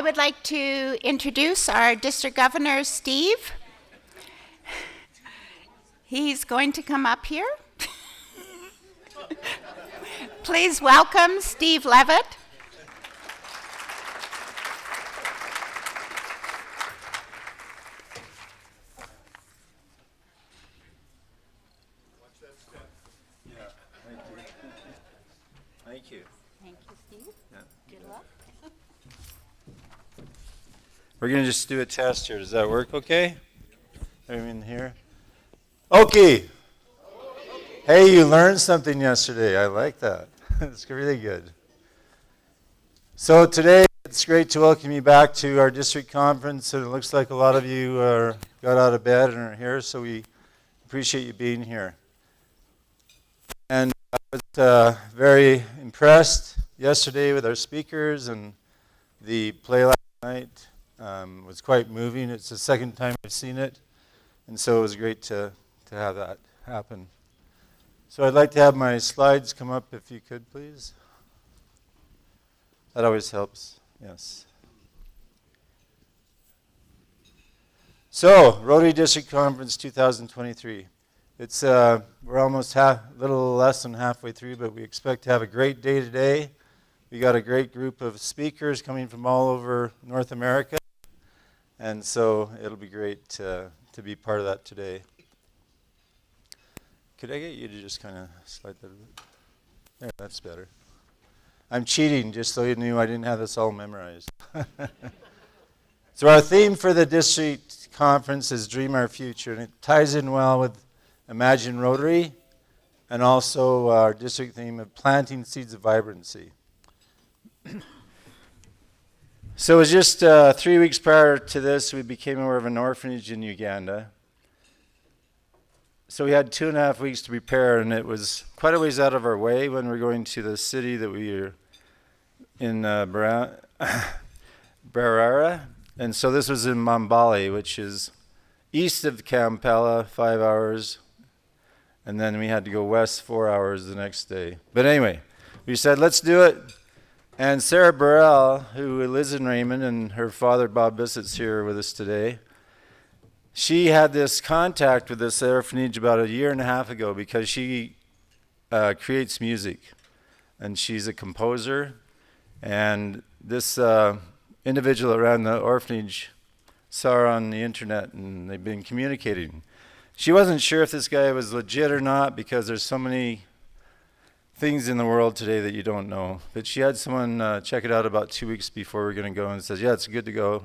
would like to introduce our district governor, Steve. He's going to come up here. Please welcome Steve Leavitt. Thank you. Thank you, Steve. Yeah. Good luck. We're going to just do a test here. Does that work okay? Everyone here? Okay. Hey, you learned something yesterday. I like that. It's really good. So today, it's great to welcome you back to our district conference. And it looks like a lot of you got out of bed and are here, so we appreciate you being here. And I was very impressed yesterday with our speakers, and the play last night was quite moving. It's the second time I've seen it, and so it was great to have that happen. So I'd like to have my slides come up if you could, please. That always helps, yes. So, Rotary District Conference 2023. It's we're almost a little less than halfway through, but we expect to have a great day today. We got a great group of speakers coming from all over North America, and so it'll be great to be part of that today. Could I get you to just kind of slide that a bit? There, that's better. I'm cheating, just so you knew I didn't have this all memorized. So our theme for the district conference is Dream Our Future, and it ties in well with Imagine Rotary, and also our district theme of Planting Seeds of Vibrancy. So it was just 3 weeks prior to this, we became aware of an orphanage in Uganda. So we had 2.5 weeks to prepare, and it was quite a ways out of our way when we were going to the city that we were in Barara. And so this was in Mambali, which is east of Kampala, 5 hours. And then we had to go west 4 hours the next day. But anyway, we said, let's do it. And Sarah Burrell, who lives in Raymond, and her father, Bob Bissett's here with us today, she had this contact with this orphanage about 1.5 years ago because she creates music. And she's a composer. And this individual around the orphanage saw her on the internet, and they've been communicating. She wasn't sure if this guy was legit or not because there's so many things in the world today that you don't know. But she had someone check it out about 2 weeks before we were going to go and says, yeah, it's good to go.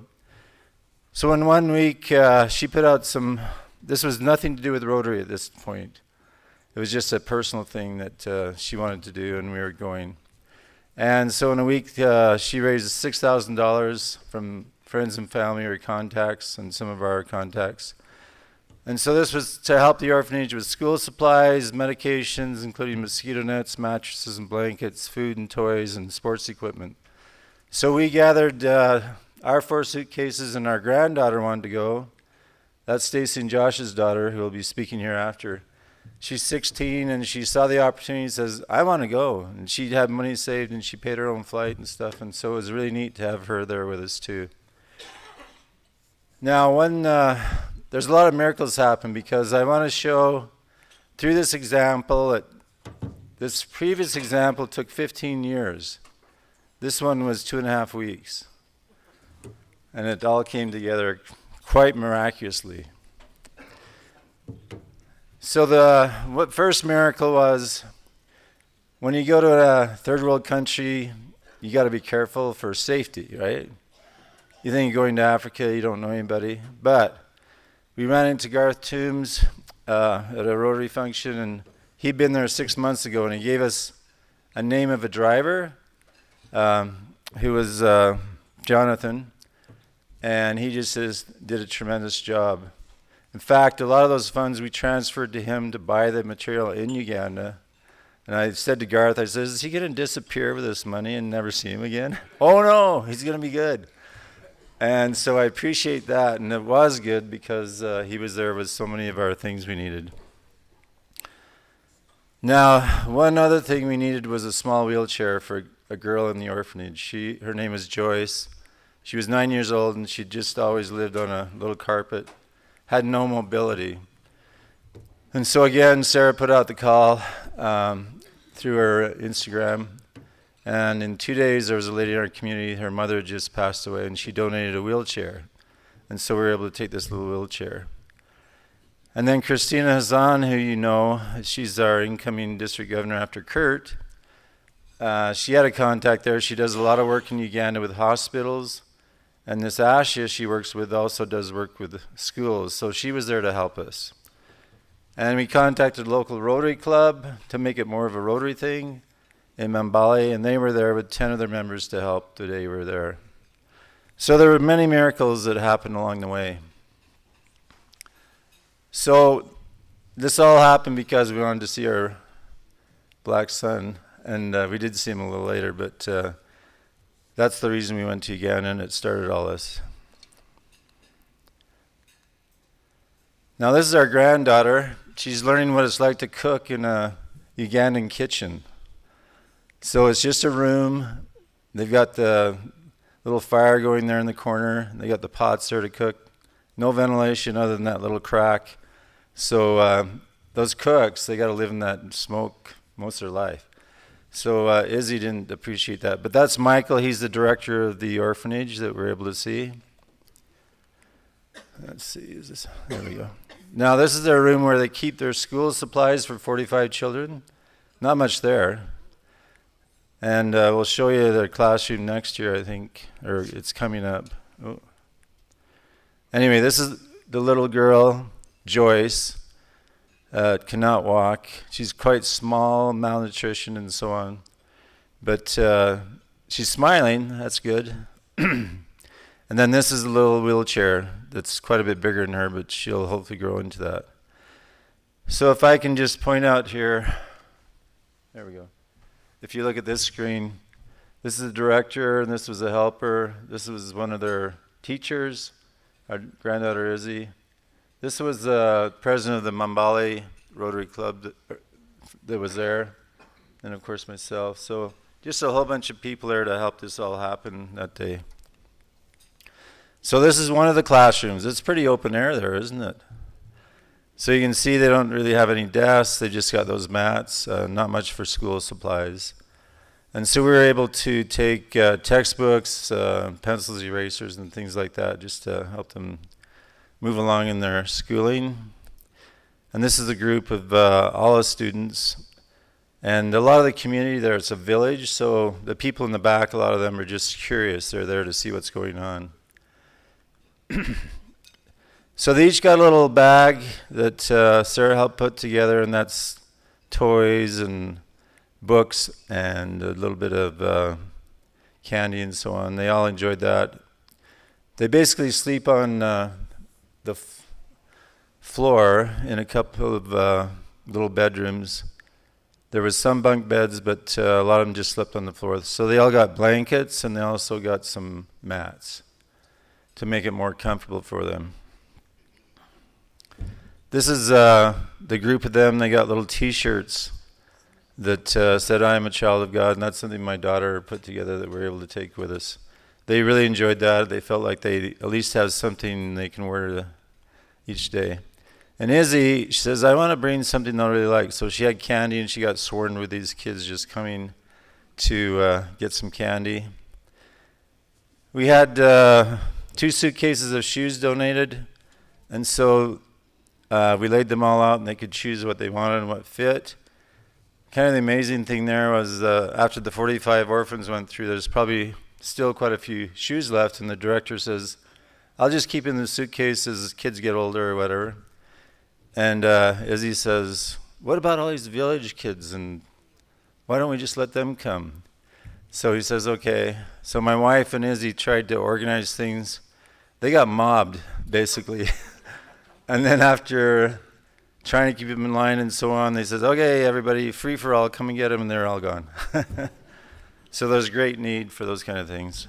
So in 1 week, she put out this was nothing to do with Rotary at this point. It was just a personal thing that she wanted to do, and we were going. And so in a week, she raised $6,000 from friends and family or contacts and some of our contacts. And so this was to help the orphanage with school supplies, medications, including mosquito nets, mattresses and blankets, food and toys, and sports equipment. So we gathered our 4 suitcases, and our granddaughter wanted to go. That's Stacey and Josh's daughter, who will be speaking here after. She's 16, and she saw the opportunity and says, I want to go. And she had money saved, and she paid her own flight and stuff, and so it was really neat to have her there with us too. Now, there's a lot of miracles happen because I want to show through this example that this previous example took 15 years. This one was 2.5 weeks. And it all came together quite miraculously. So what first miracle was, when you go to a third world country, you got to be careful for safety, right? You think you're going to Africa, you don't know anybody. But we ran into Garth Toombs at a Rotary function, and he'd been there 6 months ago, and he gave us a name of a driver who was Jonathan, and he just did a tremendous job. In fact, a lot of those funds we transferred to him to buy the material in Uganda. And I said to Garth, I said, is he going to disappear with this money and never see him again? Oh no, he's going to be good. And so I appreciate that, and it was good because he was there with so many of our things we needed. Now, one other thing we needed was a small wheelchair for a girl in the orphanage. Her name is Joyce. She was 9 years old, and she just always lived on a little carpet, had no mobility. And so again, Sarah put out the call through her Instagram. And in 2 days, there was a lady in our community, her mother had just passed away, and she donated a wheelchair. And so we were able to take this little wheelchair. And then Christina Hazan, who you know, she's our incoming district governor after Kurt. She had a contact there. She does a lot of work in Uganda with hospitals. And this Asha she works with also does work with schools. So she was there to help us. And we contacted the local Rotary Club to make it more of a Rotary thing in Mbale, and they were there with 10 of their members to help the day we were there. So there were many miracles that happened along the way. So this all happened because we wanted to see our black son, and we did see him a little later, but that's the reason we went to Uganda, and it started all this. Now this is our granddaughter. She's learning what it's like to cook in a Ugandan kitchen. So it's just a room. They've got the little fire going there in the corner. They got the pots there to cook. No ventilation other than that little crack. So those cooks, they got to live in that smoke most of their life. So Izzy didn't appreciate that. But that's Michael. He's the director of the orphanage that we're able to see. Let's see. There we go. Now this is their room where they keep their school supplies for 45 children. Not much there. And we'll show you their classroom next year, I think, or it's coming up. Oh. Anyway, this is the little girl, Joyce, cannot walk. She's quite small, malnutrition and so on. But she's smiling, that's good. And then this is a little wheelchair that's quite a bit bigger than her, but she'll hopefully grow into that. So if I can just point out here, there we go. If you look at this screen, this is a director, and this was a helper. This was one of their teachers, our granddaughter Izzy. This was the president of the Mbale Rotary Club that was there, and of course myself. So just a whole bunch of people there to help this all happen that day. So this is one of the classrooms. It's pretty open air there, isn't it? So you can see they don't really have any desks. They just got those mats, not much for school supplies. And so we were able to take textbooks, pencils, erasers, and things like that just to help them move along in their schooling. And this is a group of all the students. And a lot of the community there, it's a village, so the people in the back, a lot of them are just curious. They're there to see what's going on. So they each got a little bag that Sarah helped put together, and that's toys and books and a little bit of candy and so on. They all enjoyed that. They basically sleep on the floor in a couple of little bedrooms. There was some bunk beds, but a lot of them just slept on the floor. So they all got blankets, and they also got some mats to make it more comfortable for them. This is the group of them. They got little T-shirts that said, "I am a child of God," and that's something my daughter put together that we're able to take with us. They really enjoyed that. They felt like they at least have something they can wear each day. And Izzy, she says, "I want to bring something I really like." So she had candy, and she got sworn with these kids just coming to get some candy. We had 2 suitcases of shoes donated, and so we laid them all out, and they could choose what they wanted and what fit. Kind of the amazing thing there was after the 45 orphans went through, there's probably still quite a few shoes left, and the director says, "I'll just keep in the suitcase as kids get older or whatever." And Izzy says, "What about all these village kids, and why don't we just let them come?" So he says, "Okay." So my wife and Izzy tried to organize things. They got mobbed, basically. And then after trying to keep them in line and so on, they said, "Okay, everybody, free for all, come and get them," and they're all gone. So there's great need for those kind of things.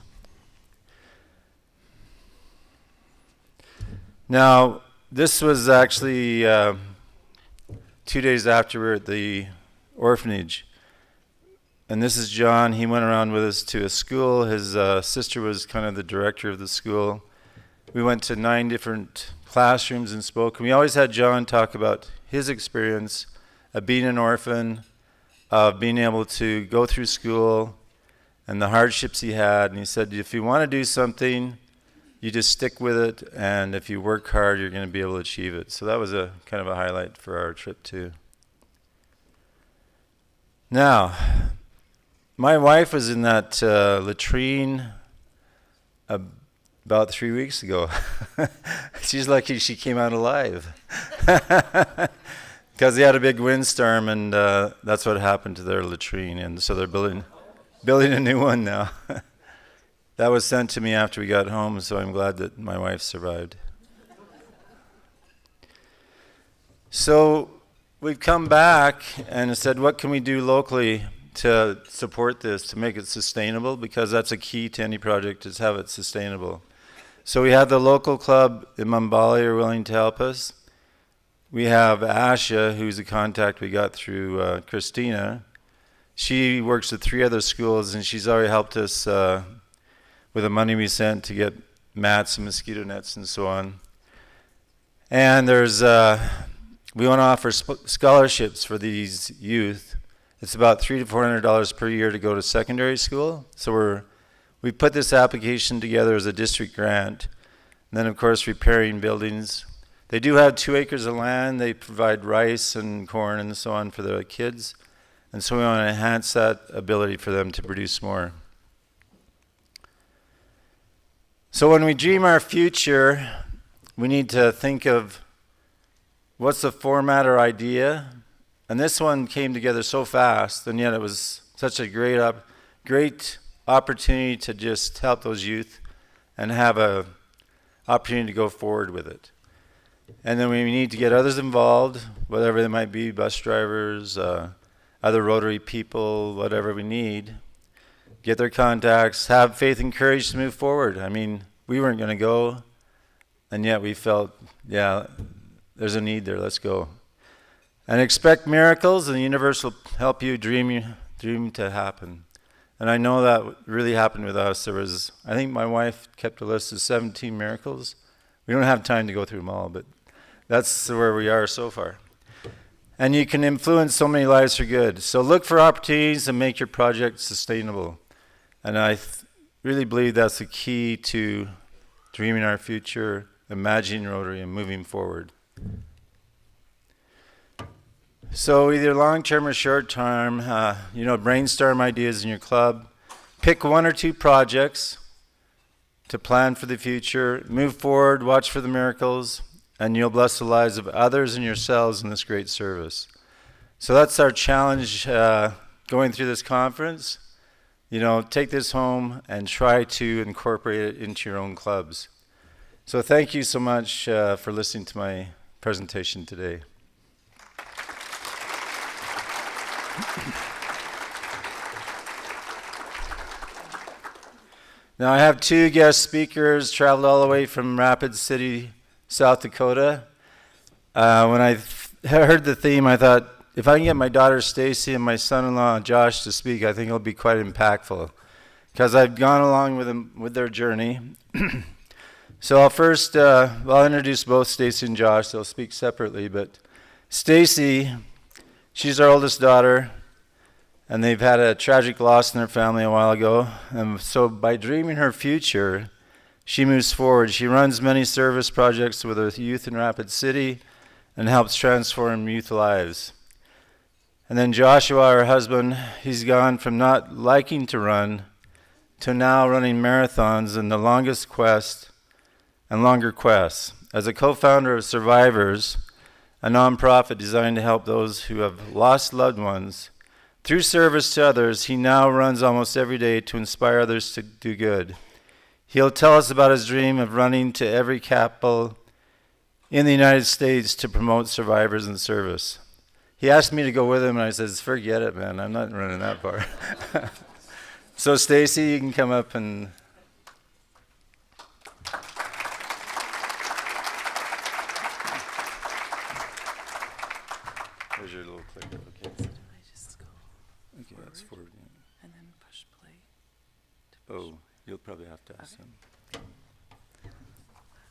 Now, this was actually 2 days after we were at the orphanage. And this is John. He went around with us to a school. His sister was kind of the director of the school. We went to 9 different classrooms and spoke. And we always had John talk about his experience of being an orphan, of being able to go through school and the hardships he had. And he said, if you want to do something, you just stick with it. And if you work hard, you're going to be able to achieve it. So that was a kind of a highlight for our trip too. Now, my wife was in that latrine about 3 weeks ago. She's lucky she came out alive. Because they had a big windstorm, and that's what happened to their latrine. And so they're building a new one now. That was sent to me after we got home, so I'm glad that my wife survived. So we've come back and said, what can we do locally to support this, to make it sustainable? Because that's a key to any project, is have it sustainable. So we have the local club in Mambali are willing to help us. We have Asha, who's a contact we got through Christina. She works at 3 other schools, and she's already helped us with the money we sent to get mats and mosquito nets and so on. And there's we want to offer scholarships for these youth. It's about $300 to $400 per year to go to secondary school. So we put this application together as a district grant. And then, of course, repairing buildings. They do have 2 acres of land. They provide rice and corn and so on for the kids. And so we want to enhance that ability for them to produce more. So when we dream our future, we need to think of what's the format or idea. And this one came together so fast, and yet it was such a great opportunity to just help those youth and have a opportunity to go forward with it. And then we need to get others involved, whatever they might be, bus drivers, other Rotary people, whatever we need. Get their contacts, have faith and courage to move forward. I mean, we weren't going to go, and yet we felt, yeah, there's a need there, let's go. And expect miracles, and the universe will help you dream to happen. And I know that really happened with us. There was, I think my wife kept a list of 17 miracles. We don't have time to go through them all, but that's where we are so far. And you can influence so many lives for good. So look for opportunities and make your project sustainable. And I really believe that's the key to dreaming our future, imagining Rotary, and moving forward. So either long-term or short-term, brainstorm ideas in your club. Pick 1 or 2 projects to plan for the future. Move forward, watch for the miracles, and you'll bless the lives of others and yourselves in this great service. So that's our challenge going through this conference. Take this home and try to incorporate it into your own clubs. So thank you so much for listening to my presentation today. Now I have 2 guest speakers, traveled all the way from Rapid City, South Dakota. When I heard the theme, I thought, if I can get my daughter Stacey and my son-in-law Josh to speak, I think it'll be quite impactful, because I've gone along with them with their journey. So I'll first, I'll introduce both Stacey and Josh. They'll speak separately, but Stacey, she's our oldest daughter, and they've had a tragic loss in their family a while ago. And so by dreaming her future, she moves forward. She runs many service projects with her youth in Rapid City and helps transform youth lives. And then Joshua, her husband, he's gone from not liking to run to now running marathons and the longest quest and longer quests. As a co-founder of Survivors, a nonprofit designed to help those who have lost loved ones, through service to others, he now runs almost every day to inspire others to do good. He'll tell us about his dream of running to every capital in the United States to promote survivors in service. He asked me to go with him, and I said, forget it, man. I'm not running that far. So, Stacey, you can come up and... There's your little clicker. Okay. Okay, that's forward. Yeah. Oh, you'll probably have to ask them.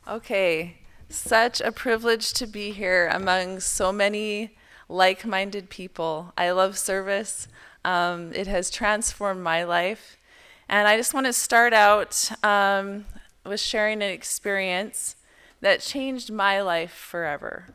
Okay, such a privilege to be here among so many like-minded people. I love service. It has transformed my life. And I just want to start out with sharing an experience that changed my life forever.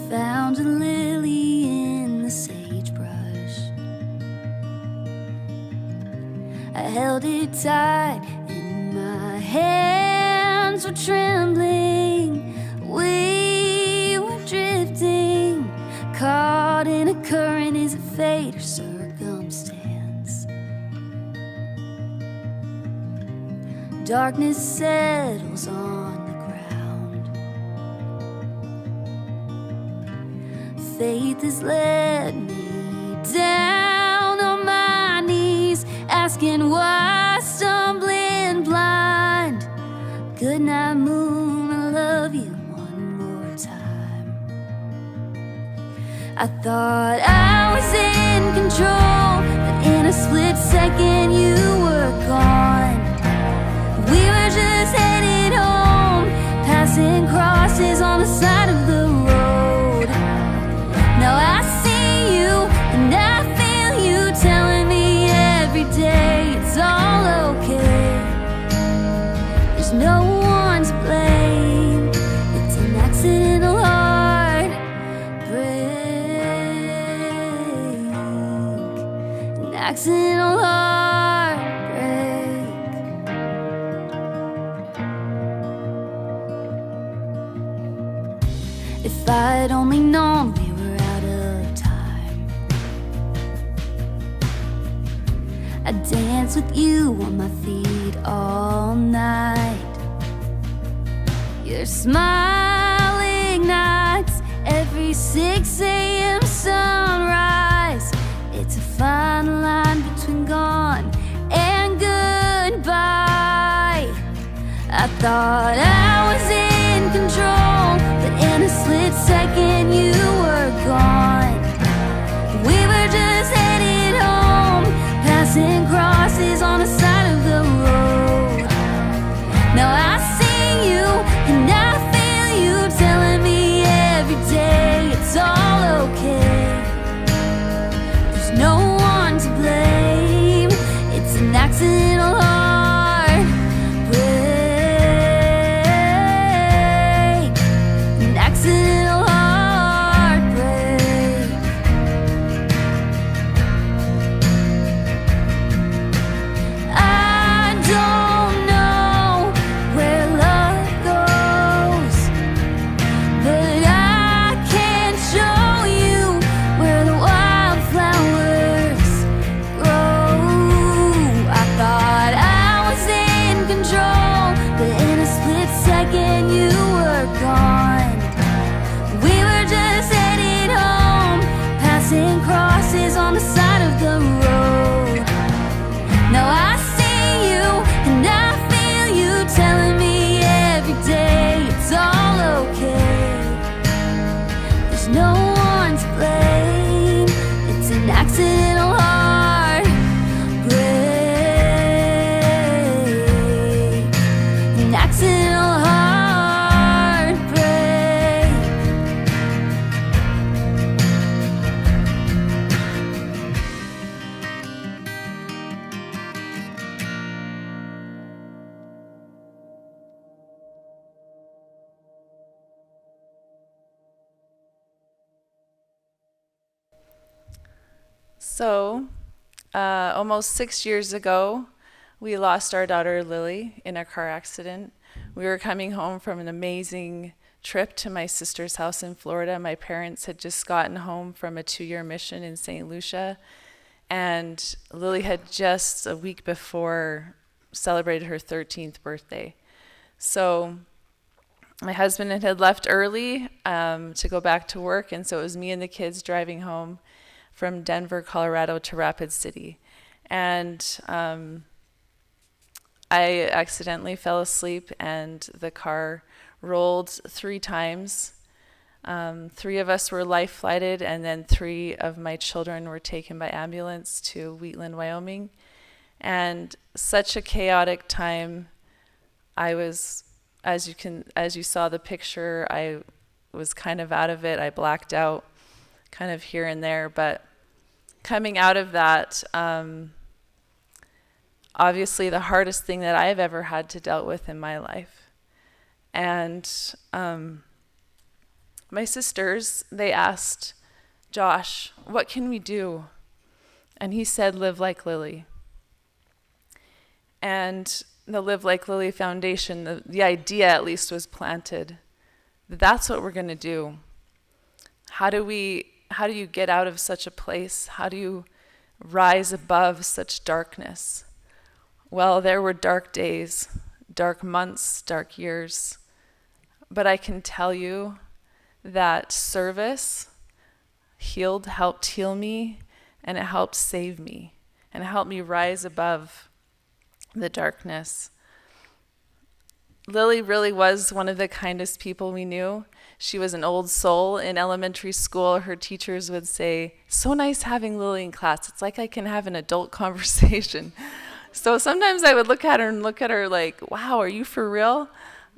Found a lily in the sagebrush. I held it tight and my hands were trembling. We were drifting, caught in a current. Is it fate or circumstance? Darkness settles on faith has led me down on my knees, asking why, stumbling blind. Good night, moon, I love you one more time. I thought I was in control, but in a split second you were gone. We were just headed home, passing crosses on the side of the road. Now I see you and I feel you telling me every day it's all okay. There's no one to blame. It's an accidental heartbreak. An accidental heartbreak. If I'd only known we were out of time, I'd dance with you on my feet all night. Your smile ignites every 6 a.m. sunrise. It's a fine line between gone and goodbye. I thought I was in control, but in a split second you were gone. We were just headed home, passing crosses on the side of the road. Now I see you and I feel you telling me every day it's all okay. There's no one to blame. It's an accidental heartbreak. An accidental heartbreak. I don't know where love goes, but I can show you where the wildflowers grow. I thought I was in control, but in a split second you were gone. We were just headed home, passing crosses on the side of the road. Now I see you and I feel you telling me every day it's all okay. There's no one to blame. It's an accidental heartbreak. An accidental heartbreak. So, almost 6 years ago, we lost our daughter Lily in a car accident. We were coming home from an amazing trip to my sister's house in Florida. My parents had just gotten home from a 2-year mission in St. Lucia, and Lily had just a week before celebrated her 13th birthday. So My husband had left early to go back to work, and so it was me and the kids driving home from Denver, Colorado to Rapid City. And I accidentally fell asleep, and the car rolled 3 times. 3 of us were life flighted, and then 3 of my children were taken by ambulance to Wheatland, Wyoming. And such a chaotic time. I was, as you saw the picture, I was kind of out of it. I blacked out kind of here and there, but coming out of that, obviously the hardest thing that I've ever had to deal with in my life. And my sisters, they asked Josh, what can we do? And he said, live like Lily. And the Live Like Lily Foundation, the idea at least was planted. That's what we're going to do. How do you get out of such a place? How do you rise above such darkness? Well, there were dark days, dark months, dark years. But I can tell you that service helped heal me, and it helped save me, and it helped me rise above the darkness. Lily really was one of the kindest people we knew. She was an old soul. In elementary school, her teachers would say, so nice having Lily in class. It's like I can have an adult conversation. So sometimes I would look at her like, wow, are you for real?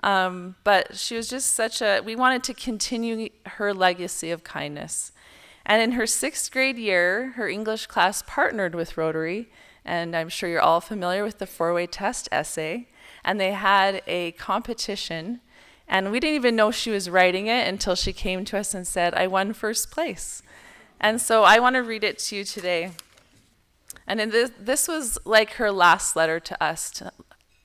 But she was just we wanted to continue her legacy of kindness. And in her 6th grade year, her English class partnered with Rotary, and I'm sure you're all familiar with the 4-way test essay. And they had a competition, and we didn't even know she was writing it until she came to us and said, I won 1st place. And so I want to read it to you today. And this was like her last letter to us,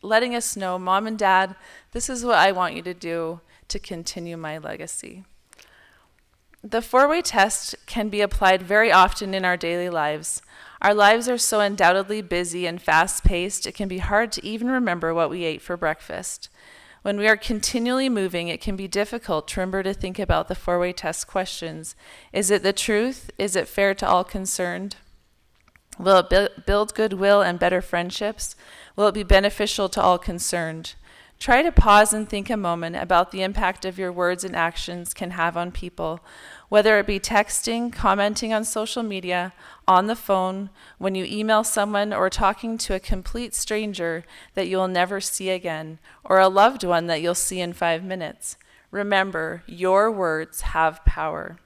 letting us know, Mom and Dad, this is what I want you to do to continue my legacy. The 4-way test can be applied very often in our daily lives. Our lives are so undoubtedly busy and fast-paced, it can be hard to even remember what we ate for breakfast. When we are continually moving, it can be difficult to remember to think about the 4-way test questions. Is it the truth? Is it fair to all concerned? Will it build goodwill and better friendships? Will it be beneficial to all concerned? Try to pause and think a moment about the impact of your words and actions can have on people, whether it be texting, commenting on social media, on the phone, when you email someone, or talking to a complete stranger that you will never see again, or a loved one that you'll see in 5 minutes. Remember, your words have power.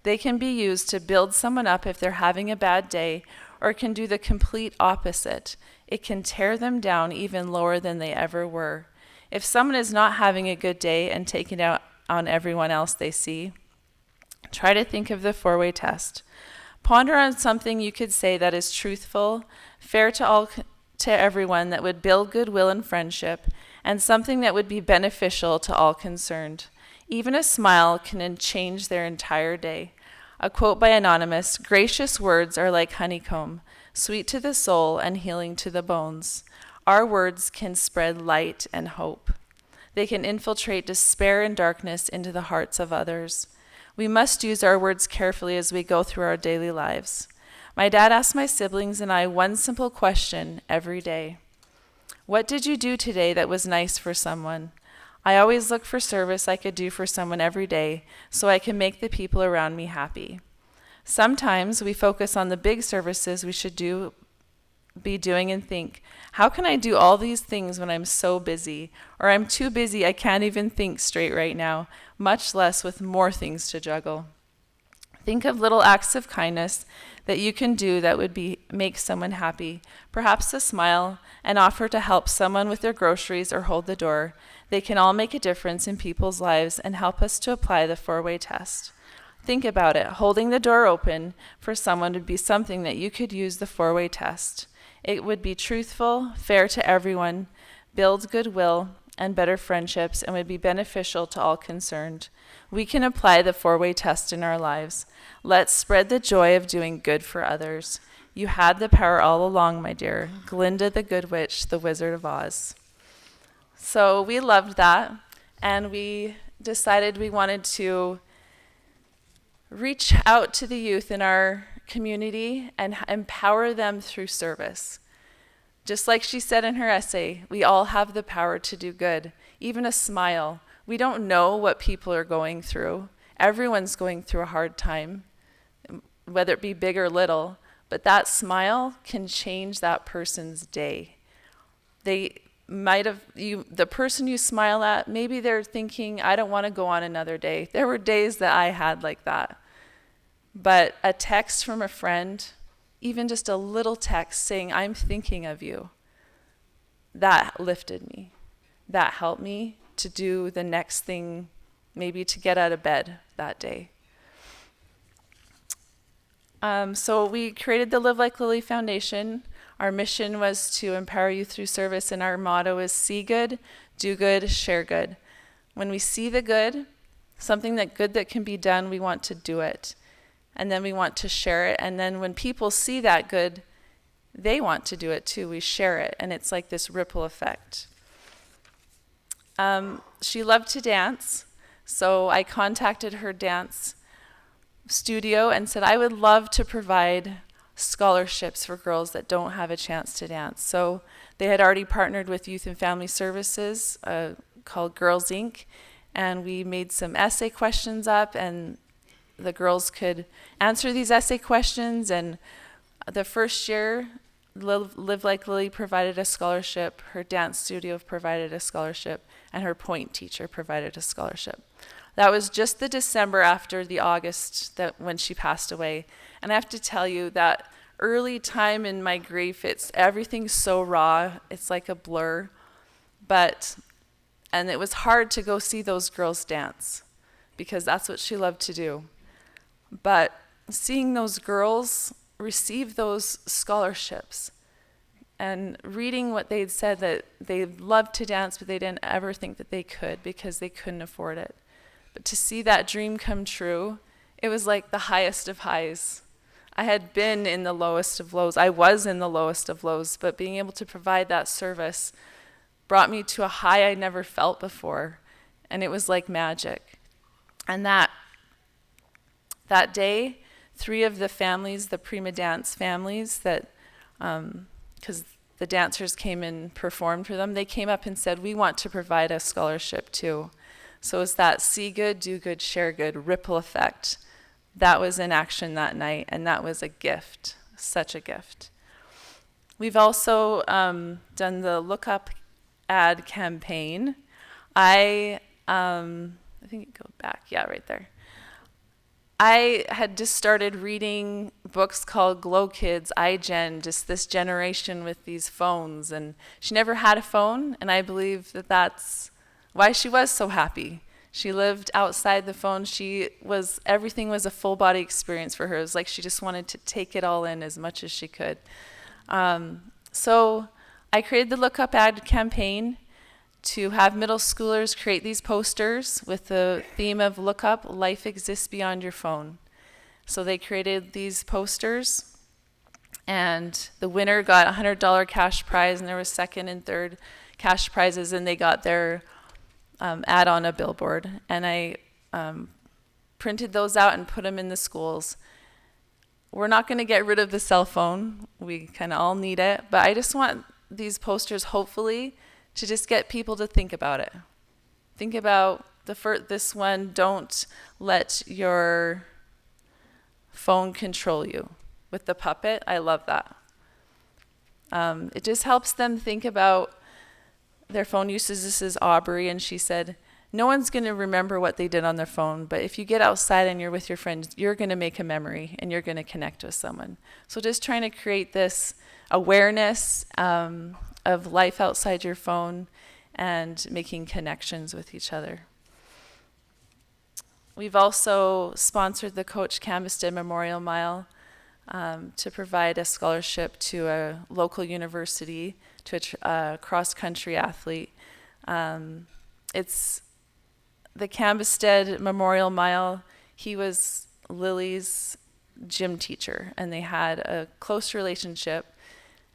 They can be used to build someone up if they're having a bad day, or it can do the complete opposite. It can tear them down even lower than they ever were. If someone is not having a good day and taking it out on everyone else they see, try to think of the 4-way test. Ponder on something you could say that is truthful, fair to everyone, that would build goodwill and friendship, and something that would be beneficial to all concerned. Even a smile can change their entire day. A quote by Anonymous, gracious words are like honeycomb, sweet to the soul and healing to the bones. Our words can spread light and hope. They can infiltrate despair and darkness into the hearts of others. We must use our words carefully as we go through our daily lives. My dad asked my siblings and I one simple question every day. What did you do today that was nice for someone? I always look for service I could do for someone every day so I can make the people around me happy. Sometimes we focus on the big services we should be doing and think, how can I do all these things when I'm so busy? Or I'm too busy, I can't even think straight right now, much less with more things to juggle. Think of little acts of kindness that you can do that would make someone happy. Perhaps a smile, an offer to help someone with their groceries or hold the door. They can all make a difference in people's lives and help us to apply the 4-way test. Think about it. Holding the door open for someone would be something that you could use the 4-way test. It would be truthful, fair to everyone, build goodwill and better friendships, and would be beneficial to all concerned. We can apply the 4-way test in our lives. Let's spread the joy of doing good for others. You had the power all along, my dear. Glinda the Good Witch, the Wizard of Oz. So we loved that. and we decided we wanted to reach out to the youth in our community and empower them through service. Just like she said in her essay, we all have the power to do good, even a smile. We don't know what people are going through. Everyone's going through a hard time, whether it be big or little, but that smile can change that person's day. They might have, the person you smile at, maybe they're thinking, I don't want to go on another day. There were days that I had like that. But a text from a friend, even just a little text saying, I'm thinking of you, that lifted me. That helped me to do the next thing, maybe to get out of bed that day. So we created the Live Like Lily Foundation. Our mission was to empower youth through service, and our motto is see good, do good, share good. When we see the good, something that good that can be done, we want to do it. And then we want to share it. And then when people see that good, they want to do it too. We share it, and it's like this ripple effect. She loved to dance, so I contacted her dance studio and said, I would love to provide scholarships for girls that don't have a chance to dance. So they had already partnered with Youth and Family Services called Girls Inc., and we made some essay questions up, and the girls could answer these essay questions. And the first year, Live Like Lily provided a scholarship, her dance studio provided a scholarship, and her point teacher provided a scholarship. That was just the December after the August that when she passed away. And I have to tell you that early time in my grief, everything's so raw, it's like a blur. And it was hard to go see those girls dance because that's what she loved to do. But seeing those girls receive those scholarships and reading what they'd said, that they loved to dance, but they didn't ever think that they could because they couldn't afford it. But to see that dream come true, it was like the highest of highs. I had been in the lowest of lows. I was in the lowest of lows, but being able to provide that service brought me to a high I never felt before, and it was like magic. And that day, 3 of the families, the Prima Dance families, that because the dancers came and performed for them, they came up and said, we want to provide a scholarship too. So it's that see good, do good, share good, ripple effect. That was in action that night, and that was a gift, such a gift. We've also done the Look Up ad campaign. I think it goes back, yeah, right there. I had just started reading books called Glow Kids, iGen, just this generation with these phones, and she never had a phone, and I believe that that's why she was so happy. She lived outside the phone. Everything was a full body experience for her. It was like she just wanted to take it all in as much as she could. So I created the Look Up ad campaign to have middle schoolers create these posters with the theme of Look Up, Life Exists Beyond Your Phone. So they created these posters, and the winner got a $100 cash prize, and there was second and third cash prizes, and they got their ad on a billboard. And I printed those out and put them in the schools. We're not going to get rid of the cell phone. We kind of all need it. But I just want these posters, hopefully, to just get people to think about it. Think about this one, don't let your phone control you. With the puppet, I love that. It just helps them think about their phone uses. This is Aubrey, and she said, no one's going to remember what they did on their phone, but if you get outside and you're with your friends, you're going to make a memory and you're going to connect with someone. So just trying to create this awareness of life outside your phone and making connections with each other. We've also sponsored the Coach Cambusted Memorial Mile to provide a scholarship to a local university to a cross-country athlete. It's the Cambusted Memorial Mile. He was Lily's gym teacher, and they had a close relationship.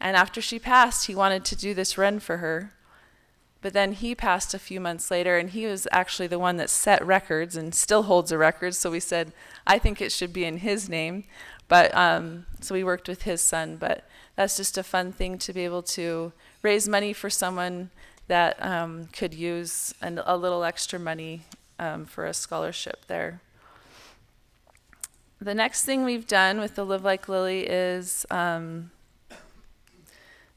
And after she passed, he wanted to do this run for her. But then he passed a few months later, and he was actually the one that set records and still holds a record. So we said, I think it should be in his name. But so we worked with his son. But that's just a fun thing to be able to raise money for someone that could use a little extra money for a scholarship there. The next thing we've done with the Live Like Lily is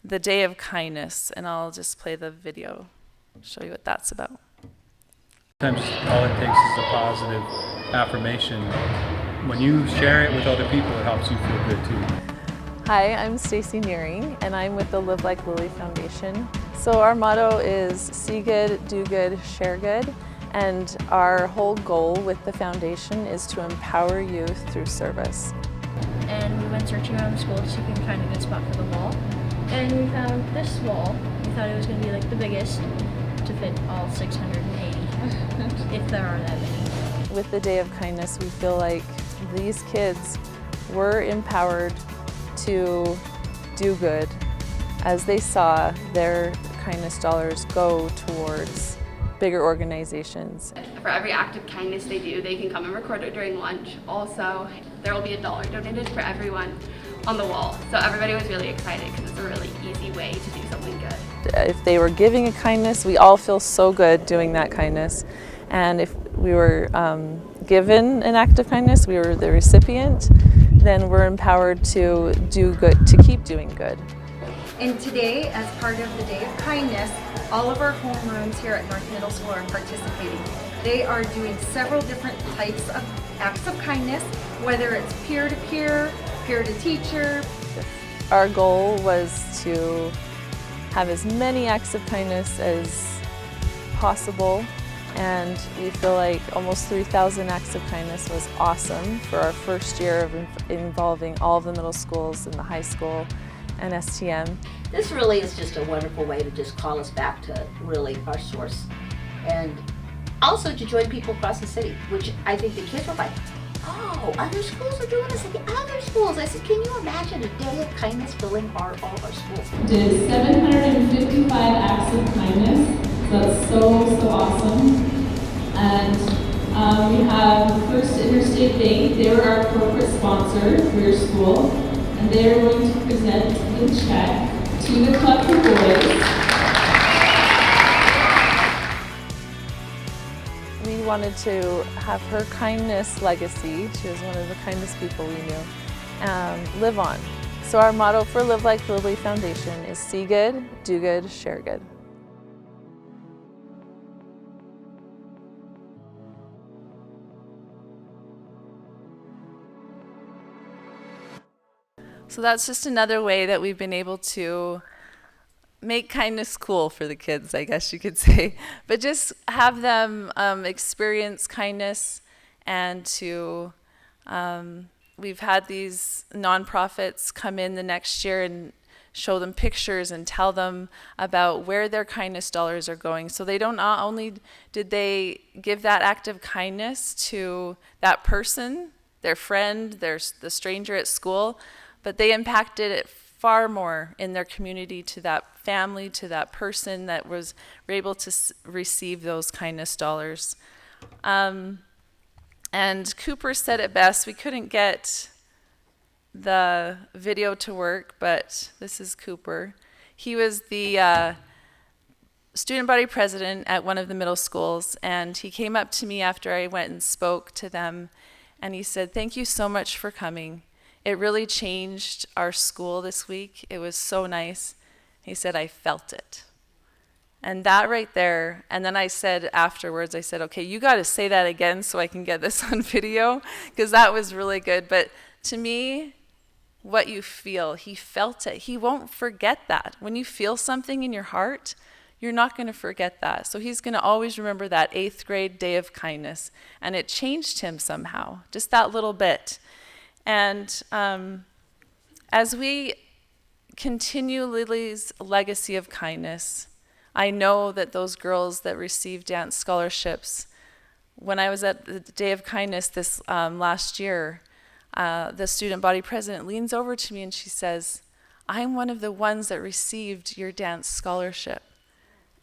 the Day of Kindness, and I'll just play the video, show you what that's about. Sometimes all it takes is a positive affirmation. When you share it with other people, it helps you feel good too. Hi, I'm Stacey Nehring, and I'm with the Live Like Lily Foundation. So our motto is see good, do good, share good, and our whole goal with the foundation is to empower youth through service. And we went searching around the school to see if we could find a good spot for the wall. And we found this wall. We thought it was going to be like the biggest to fit all 680, if there are that many. With the Day of Kindness, we feel like these kids were empowered to do good as they saw their kindness dollars go towards bigger organizations. For every act of kindness they do, they can come and record it during lunch. Also, there will be $1 donated for everyone on the wall. So everybody was really excited because it's a really easy way to do something good. If they were giving a kindness, we all feel so good doing that kindness. And if we were given an act of kindness, we were the recipient, then we're empowered to do good, to keep doing good. And today, as part of the Day of Kindness, all of our homerooms here at North Middle School are participating. They are doing several different types of acts of kindness, whether it's peer-to-peer, peer-to-teacher. Our goal was to have as many acts of kindness as possible, and we feel like almost 3,000 acts of kindness was awesome for our first year of involving all of the middle schools and the high school and STM. This really is just a wonderful way to just call us back to really our source, and also to join people across the city, which I think the kids were like, oh, other schools are doing this at the other schools. I said, can you imagine a day of kindness filling all of our schools? Did 755 acts of kindness. So that's so awesome. And we have First Interstate Bank. They were our corporate sponsor for your school, and they are going to present the check to the club for boys. We wanted to have her kindness legacy, she was one of the kindest people we knew, live on. So our motto for Live Like Lily Foundation is see good, do good, share good. So that's just another way that we've been able to make kindness cool for the kids, I guess you could say. But just have them experience kindness, and to, we've had these nonprofits come in the next year and show them pictures and tell them about where their kindness dollars are going. So they don't, not only did they give that act of kindness to that person, their friend, the stranger at school, but they impacted it far more in their community, to that family, to that person that were able to receive those kindness dollars. And Cooper said it best. We couldn't get the video to work, but this is Cooper. He was the student body president at one of the middle schools, and he came up to me after I went and spoke to them, and he said, "Thank you so much for coming. It really changed our school this week. It was so nice." He said, "I felt it." And that right there, and then I said afterwards, I said, okay, you got to say that again so I can get this on video, because that was really good. But to me, what you feel, he felt it. He won't forget that. When you feel something in your heart, you're not going to forget that. So he's going to always remember that 8th grade Day of Kindness. And it changed him somehow, just that little bit. And as we continue Lily's legacy of kindness, I know that those girls that received dance scholarships, when I was at the Day of Kindness this last year, the student body president leans over to me and she says, "I'm one of the ones that received your dance scholarship."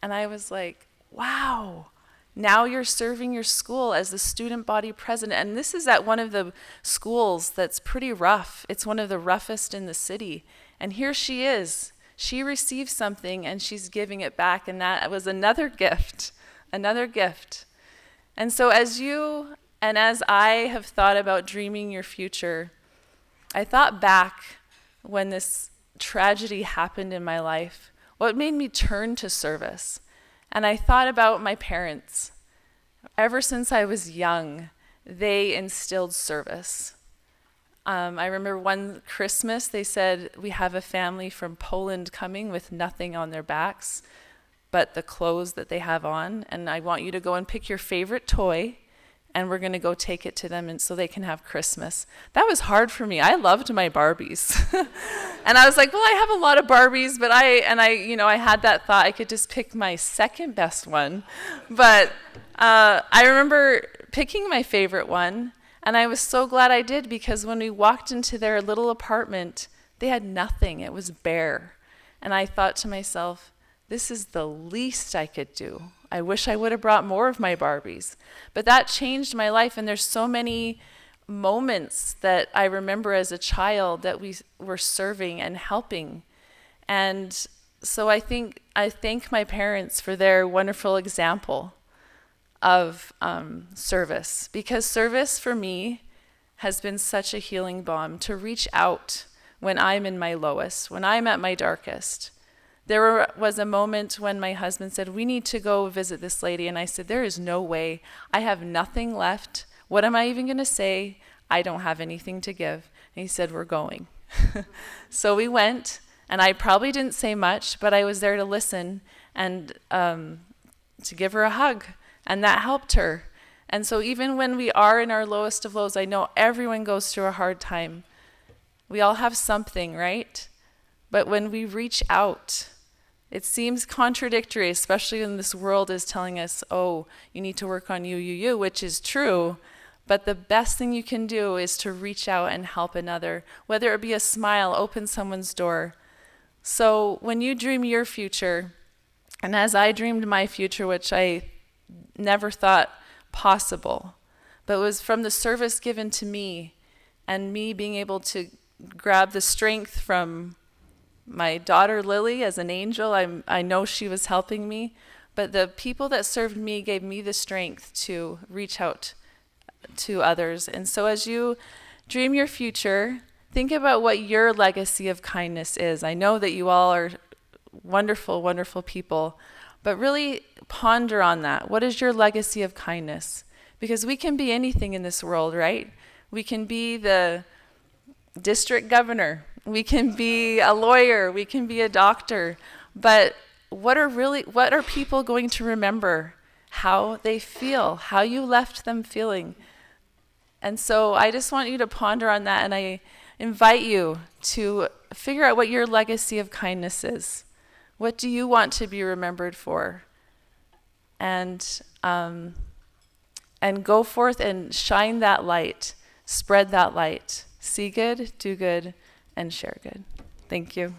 And I was like, wow, now you're serving your school as the student body president. And this is at one of the schools that's pretty rough. It's one of the roughest in the city. And here she is. She received something and she's giving it back. And that was another gift, another gift. And so as you and as I have thought about dreaming your future, I thought back when this tragedy happened in my life, what made me turn to service. And I thought about my parents. Ever since I was young, they instilled service. I remember one Christmas, they said, we have a family from Poland coming with nothing on their backs but the clothes that they have on. And I want you to go and pick your favorite toy, and we're going to go take it to them and so they can have Christmas. That was hard for me. I loved my Barbies. And I was like, well, I have a lot of Barbies, but I had that thought I could just pick my second best one. But I remember picking my favorite one, and I was so glad I did, because when we walked into their little apartment, they had nothing. It was bare. And I thought to myself, this is the least I could do. I wish I would have brought more of my Barbies. But that changed my life, and there's so many moments that I remember as a child that we were serving and helping. And so I thank my parents for their wonderful example of service, because service for me has been such a healing balm, to reach out when I'm in my lowest, when I'm at my darkest. There was a moment when my husband said, we need to go visit this lady. And I said, there is no way. I have nothing left. What am I even going to say? I don't have anything to give. And he said, we're going. So we went, and I probably didn't say much, but I was there to listen and to give her a hug. And that helped her. And so even when we are in our lowest of lows, I know everyone goes through a hard time. We all have something, right? But when we reach out, it seems contradictory, especially when this world is telling us, oh, you need to work on you, which is true. But the best thing you can do is to reach out and help another, whether it be a smile, open someone's door. So when you dream your future, and as I dreamed my future, which I never thought possible, but it was from the service given to me and me being able to grab the strength from my daughter Lily as an angel. I know she was helping me, but the people that served me gave me the strength to reach out to others. And so as you dream your future, think about what your legacy of kindness is. I know that you all are wonderful, wonderful people, but really ponder on that. What is your legacy of kindness? Because we can be anything in this world, right? We can be the district governor. We can be a lawyer. We can be a doctor. But what are people going to remember? How they feel, how you left them feeling. And so I just want you to ponder on that, and I invite you to figure out what your legacy of kindness is. What do you want to be remembered for? And go forth and shine that light, spread that light. See good, do good, and share good. Thank you.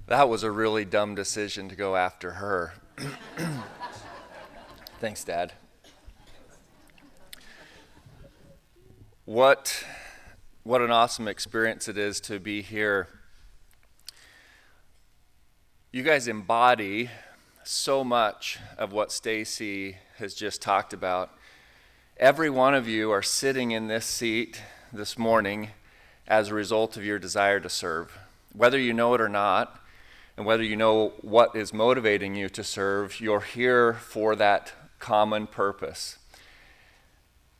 That was a really dumb decision to go after her. Thanks, Dad. What an awesome experience it is to be here. You guys embody so much of what Stacey has just talked about. Every one of you are sitting in this seat this morning as a result of your desire to serve. Whether you know it or not, and whether you know what is motivating you to serve, you're here for that common purpose.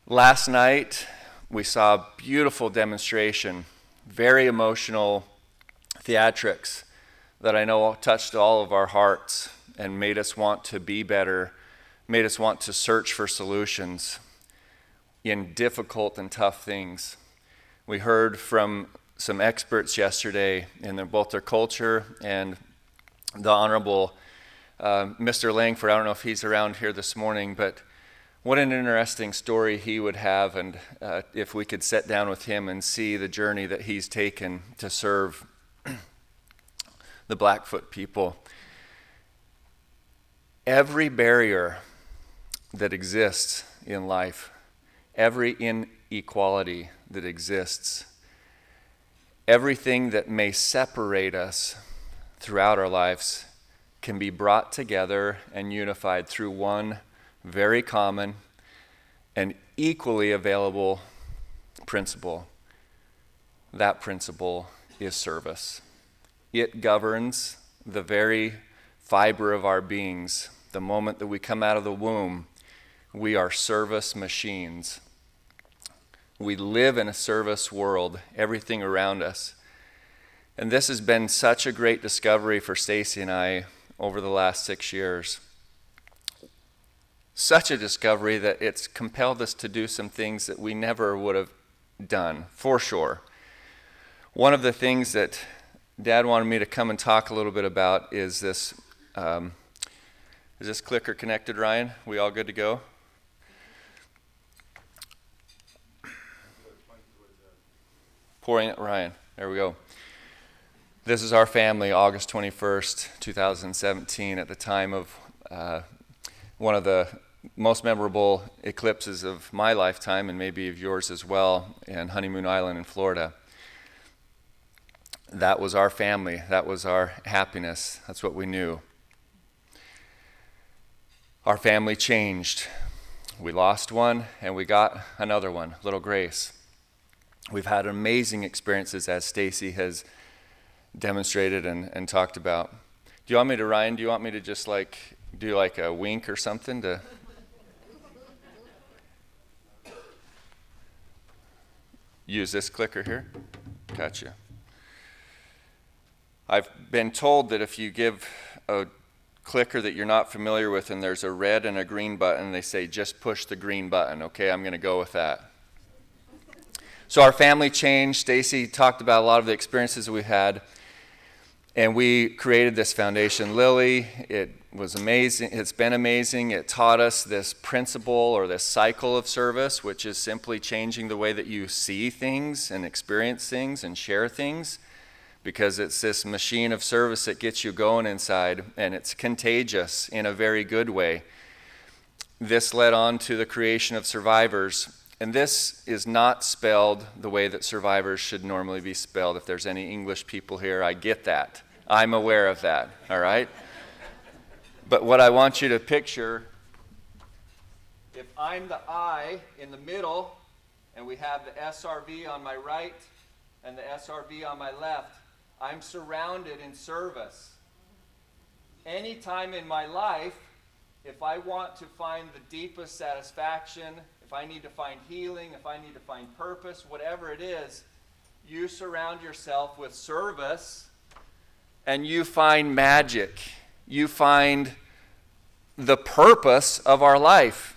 Last night, we saw a beautiful demonstration, very emotional theatrics that I know touched all of our hearts and made us want to be better, made us want to search for solutions in difficult and tough things. We heard from some experts yesterday in both their culture and the Honorable Mr. Langford, I don't know if he's around here this morning, but what an interesting story he would have, and if we could sit down with him and see the journey that he's taken to serve the Blackfoot people. Every barrier that exists in life, every inequality that exists, everything that may separate us throughout our lives can be brought together and unified through one very common and equally available principle. That principle is service. It governs the very fiber of our beings. The moment that we come out of the womb, we are service machines. We live in a service world, everything around us. And this has been such a great discovery for Stacey and I over the last 6 years. Such a discovery that it's compelled us to do some things that we never would have done, for sure. One of the things that Dad wanted me to come and talk a little bit about is this. Is this clicker connected, Ryan? We all good to go? Pouring it, Ryan. There we go. This is our family, August 21st, 2017, at the time of one of the most memorable eclipses of my lifetime, and maybe of yours as well, in Honeymoon Island in Florida. That was our family. That was our happiness. That's what we knew. Our family changed. We lost one, and we got another one, little Grace. We've had amazing experiences, as Stacey has demonstrated and talked about. Do you want me to, Ryan, do you want me to just do a wink or something to... Use this clicker here? Gotcha. I've been told that if you give a clicker that you're not familiar with and there's a red and a green button, they say just push the green button. Okay, I'm going to go with that. So our family changed. Stacey talked about a lot of the experiences we had, and we created this foundation, Lily. It was amazing. It's been amazing. It taught us this principle or this cycle of service, which is simply changing the way that you see things and experience things and share things, because it's this machine of service that gets you going inside, and it's contagious in a very good way. This led on to the creation of Survivors. And this is not spelled the way that survivors should normally be spelled. If there's any English people here, I get that. I'm aware of that, all right? But what I want you to picture, if I'm the I in the middle, and we have the SRV on my right and the SRV on my left, I'm surrounded in service. Any time in my life, if I want to find the deepest satisfaction, if I need to find healing, if I need to find purpose, whatever it is, you surround yourself with service and you find magic. You find the purpose of our life.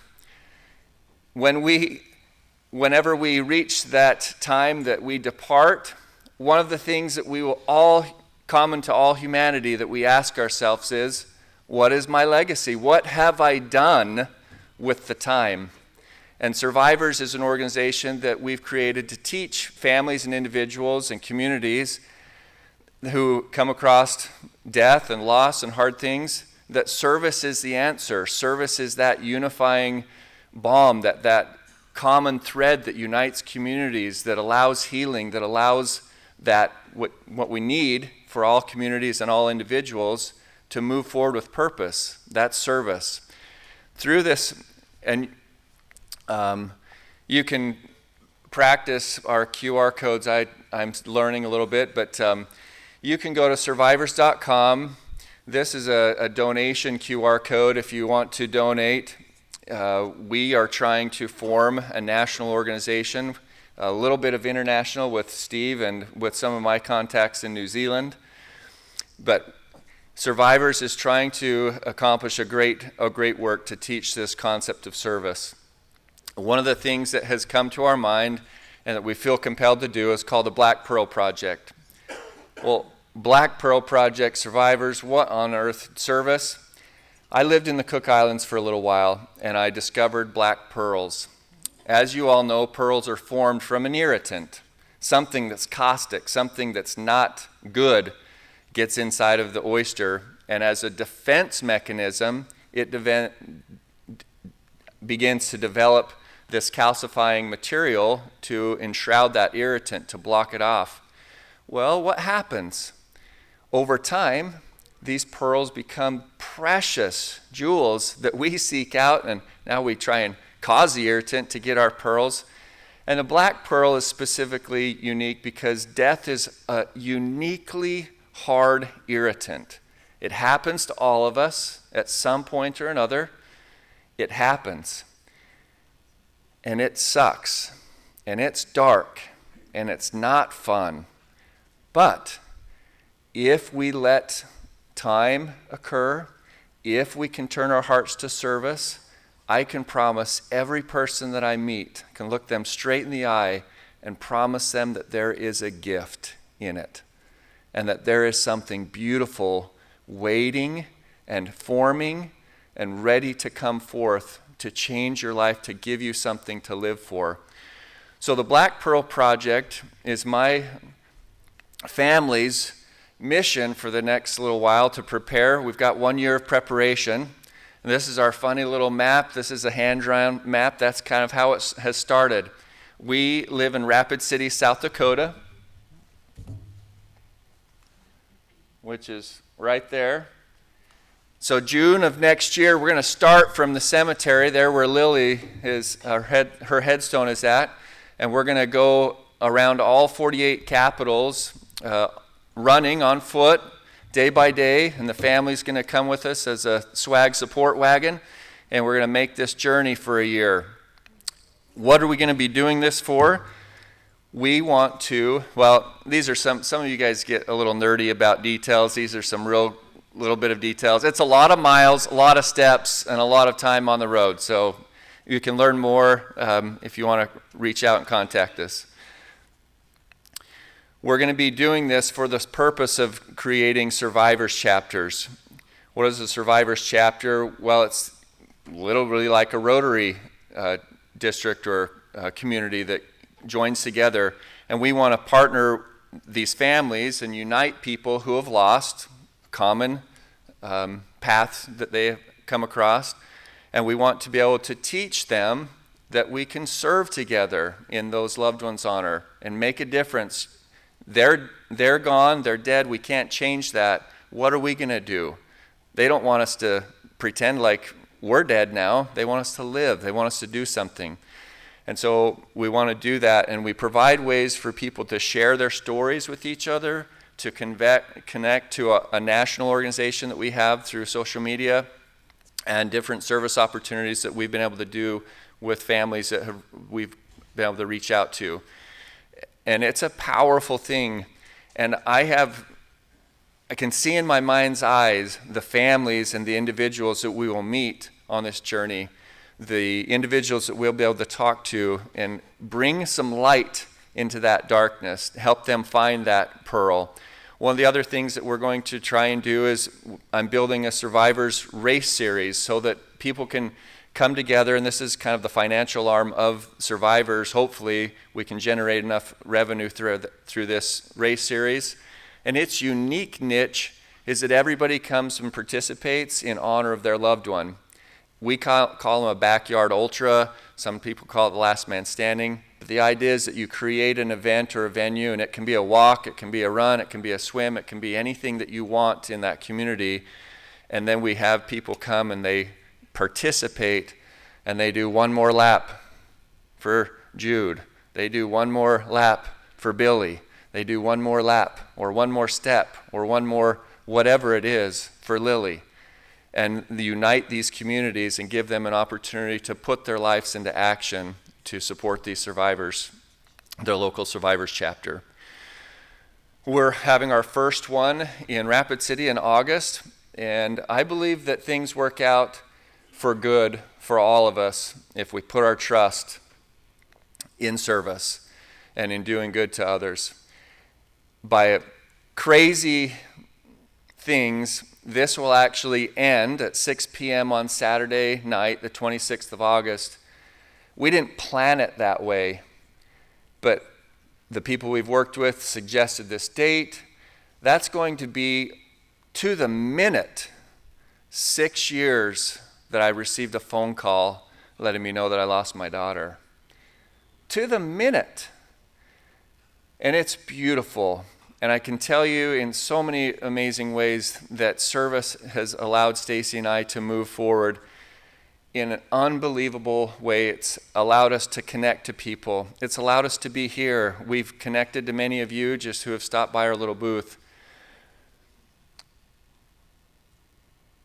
Whenever we reach that time that we depart, one of the things that we will all, common to all humanity, that we ask ourselves is, what is my legacy? What have I done with the time? And Survivors is an organization that we've created to teach families and individuals and communities who come across death and loss and hard things that service is the answer. Service is that unifying balm, that common thread that unites communities, that allows healing, that allows that what we need for all communities and all individuals to move forward with purpose. That's service. Through this, and you can practice our QR codes. I'm learning a little bit, but you can go to survivors.com. This is a donation QR code if you want to donate. We are trying to form a national organization, a little bit of international with Steve and with some of my contacts in New Zealand. But Survivors is trying to accomplish a great work to teach this concept of service. One of the things that has come to our mind and that we feel compelled to do is called the Black Pearl Project. Well, Black Pearl Project, Survivors, what on earth? Service? I lived in the Cook Islands for a little while, and I discovered black pearls. As you all know, pearls are formed from an irritant, something that's caustic, something that's not good gets inside of the oyster, and as a defense mechanism, it begins to develop this calcifying material to enshroud that irritant, to block it off. Well, what happens? Over time, these pearls become precious jewels that we seek out, and now we try and cause the irritant to get our pearls. And the black pearl is specifically unique because death is a uniquely hard irritant. It happens to all of us at some point or another. It happens. And it sucks. And it's dark. And it's not fun. But if we let time occur, if we can turn our hearts to service, I can promise every person that I meet, can look them straight in the eye and promise them that there is a gift in it, and that there is something beautiful waiting and forming and ready to come forth to change your life, to give you something to live for. So the Black Pearl Project is my family's mission for the next little while to prepare. We've got 1 year of preparation. And this is our funny little map. This is a hand-drawn map. That's kind of how it has started. We live in Rapid City, South Dakota, which is right there. So June of next year, we're going to start from the cemetery there where Lily her headstone is at, and we're going to go around all 48 capitals, running on foot, day by day, and the family's going to come with us as a swag support wagon, and we're going to make this journey for a year. What are we going to be doing this for? We want to, well, these are some of you guys get a little nerdy about details. These are some real little bit of details. It's a lot of miles, a lot of steps, and a lot of time on the road. So you can learn more if you want to reach out and contact us. We're going to be doing this for the purpose of creating survivors chapters. What is a survivors chapter? Well, it's literally like a Rotary district or community that joins together, and we want to partner these families and unite people who have lost common paths that they have come across, and we want to be able to teach them that we can serve together in those loved ones' honor and make a difference. They're gone, they're dead, we can't change that. What are we going to do? They don't want us to pretend like we're dead now. They want us to live. They want us to do something. And so we want to do that, and we provide ways for people to share their stories with each other, to connect to a national organization that we have through social media, and different service opportunities that we've been able to do with families that we've been able to reach out to. And it's a powerful thing. And I can see in my mind's eyes the families and the individuals that we will meet on this journey, the individuals that we'll be able to talk to and bring some light into that darkness, help them find that pearl. One of the other things that we're going to try and do is I'm building a survivors race series so that people can come together, and this is kind of the financial arm of survivors. Hopefully we can generate enough revenue through this race series. And its unique niche is that everybody comes and participates in honor of their loved one. We call them a backyard ultra. Some people call it the last man standing. But the idea is that you create an event or a venue, and it can be a walk, it can be a run, it can be a swim, it can be anything that you want in that community. And then we have people come and they participate, and they do one more lap for Jude. They do one more lap for Billy. They do one more lap or one more step or one more whatever it is for Lily. And unite these communities and give them an opportunity to put their lives into action to support these survivors, their local survivors chapter. We're having our first one in Rapid City in August, and I believe that things work out for good for all of us if we put our trust in service and in doing good to others. By a crazy things, this will actually end at 6 p.m. on Saturday night, the 26th of August. We didn't plan it that way, but the people we've worked with suggested this date. That's going to be, to the minute, 6 years that I received a phone call letting me know that I lost my daughter. To the minute. And it's beautiful. And I can tell you in so many amazing ways that service has allowed Stacey and I to move forward in an unbelievable way. It's allowed us to connect to people. It's allowed us to be here. We've connected to many of you just who have stopped by our little booth.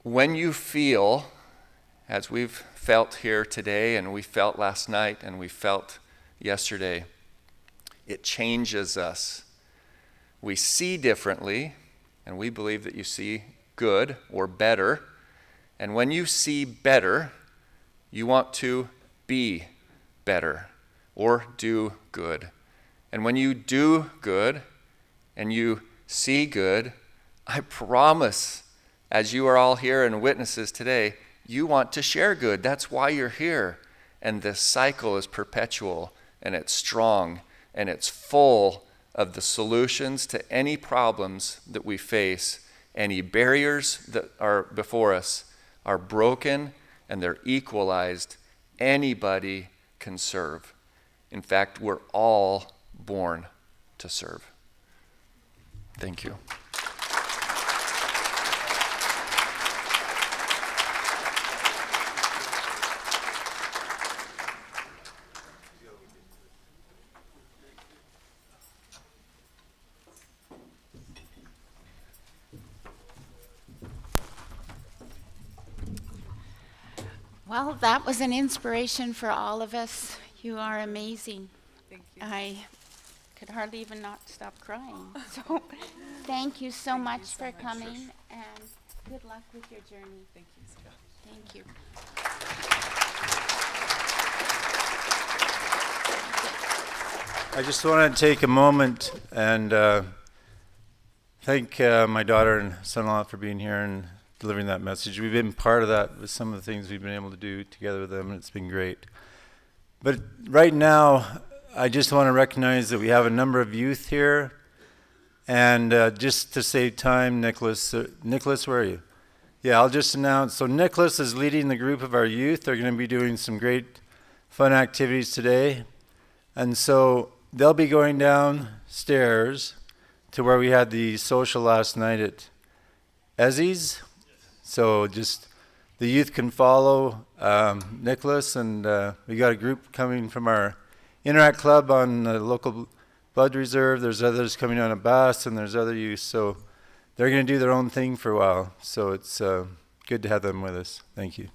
When you feel, as we've felt here today and we felt last night and we felt yesterday, it changes us. We see differently, and we believe that you see good or better. And when you see better, you want to be better or do good. And when you do good and you see good, I promise, as you are all here and witnesses today, you want to share good. That's why you're here. And this cycle is perpetual, and it's strong, and it's full of the solutions to any problems that we face. Any barriers that are before us are broken, and they're equalized. Anybody can serve. In fact, we're all born to serve. Thank you. Well, that was an inspiration for all of us. You are amazing. Thank you. I could hardly even not stop crying. So thank you so much for coming, and good luck with your journey. Thank you so much. Thank you. I just want to take a moment and thank my daughter and son-in-law for being here and delivering that message. We've been part of that with some of the things we've been able to do together with them, and it's been great. But right now, I just want to recognize that we have a number of youth here, and just to save time, Nicholas, where are you? Yeah, I'll just announce. So Nicholas is leading the group of our youth. They're going to be doing some great fun activities today, and so they'll be going downstairs to where we had the social last night at Ezzy's. So just the youth can follow Nicholas, and we got a group coming from our Interact Club on the local Blood Reserve. There's others coming on a bus, and there's other youth. So they're going to do their own thing for a while. So it's good to have them with us. Thank you.